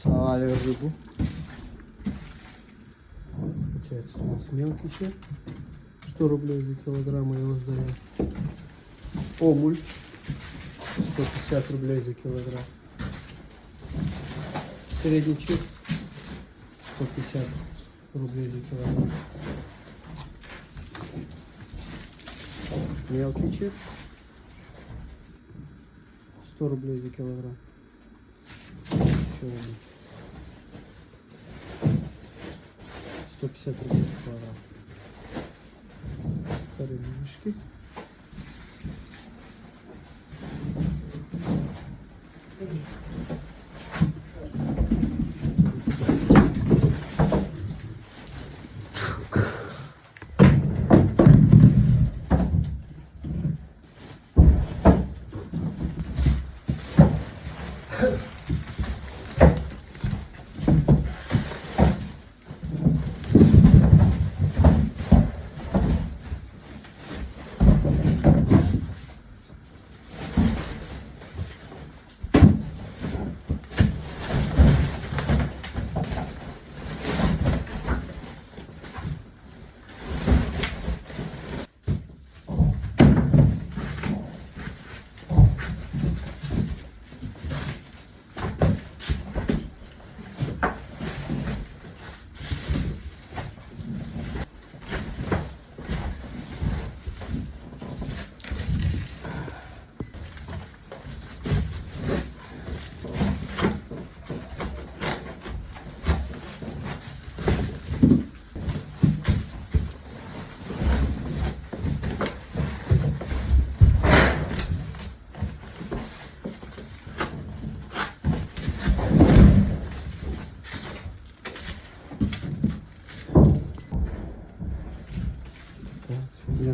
Посовали рыбу. Получается у нас мелкий червь. 100 рублей за килограмм его сдаем. Омуль. 150 рублей за килограмм. Средний червь. 150 рублей за килограмм. Мелкий червь. 100 рублей за килограмм. Еще один. 150 рублей за килограмм. Рыбешки.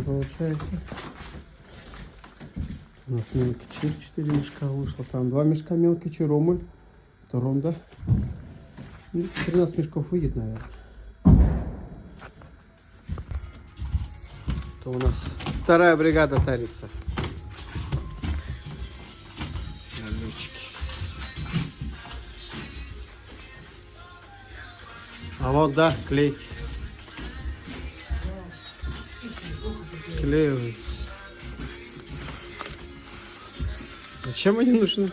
Получается, у нас мелкий червь 4 мешка вышло, там 2 мешка мелкий червь, омуль, втором, да, 13 мешков выйдет, наверное. Это у нас вторая бригада тарится. А вот, да, клей. Клеевый. Зачем они нужны?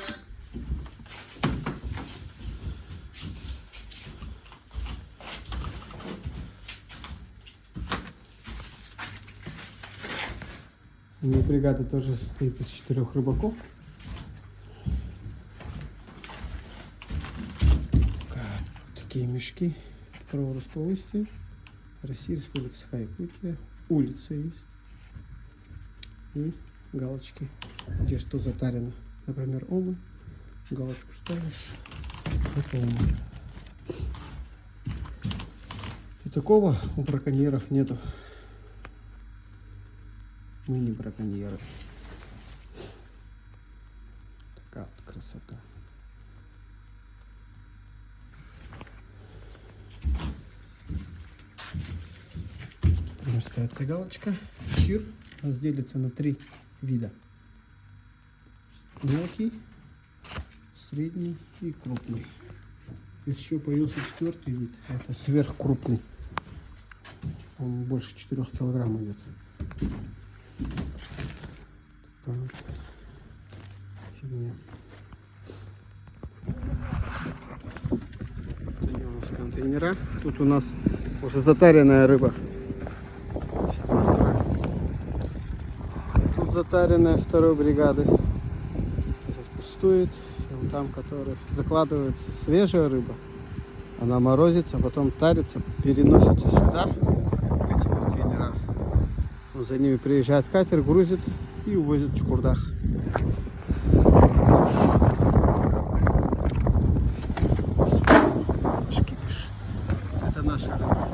У меня бригада тоже состоит из 4 рыбаков. Такие мешки. Праворусского устья, Россия, Республика Саха-Якутия. Улица есть. И галочки, где что затарено. Например, омуль. Галочку ставишь. Это омуль. И такого у браконьеров нету. Мы не браконьеры. Такая вот красота. Ставится галочка. Чир у нас делится на 3 вида. Мелкий, средний и крупный. Здесь еще появился 4-й вид. Это сверхкрупный. Он больше 4 килограмм идет. Такая вот фигня. Это у нас контейнера. Тут у нас уже затаренная рыба. Тут затаренная 2-й бригады. Тут пустует. И вон там, который закладывается свежая рыба. Она морозится, потом тарится, переносится сюда. В эти контейнера. За ними приезжает катер, грузит и увозит в Чукурдах. Это наша рыба.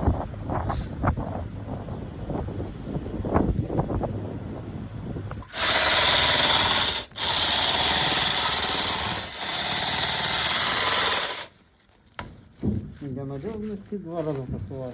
Для надежности 2 раза посылаю.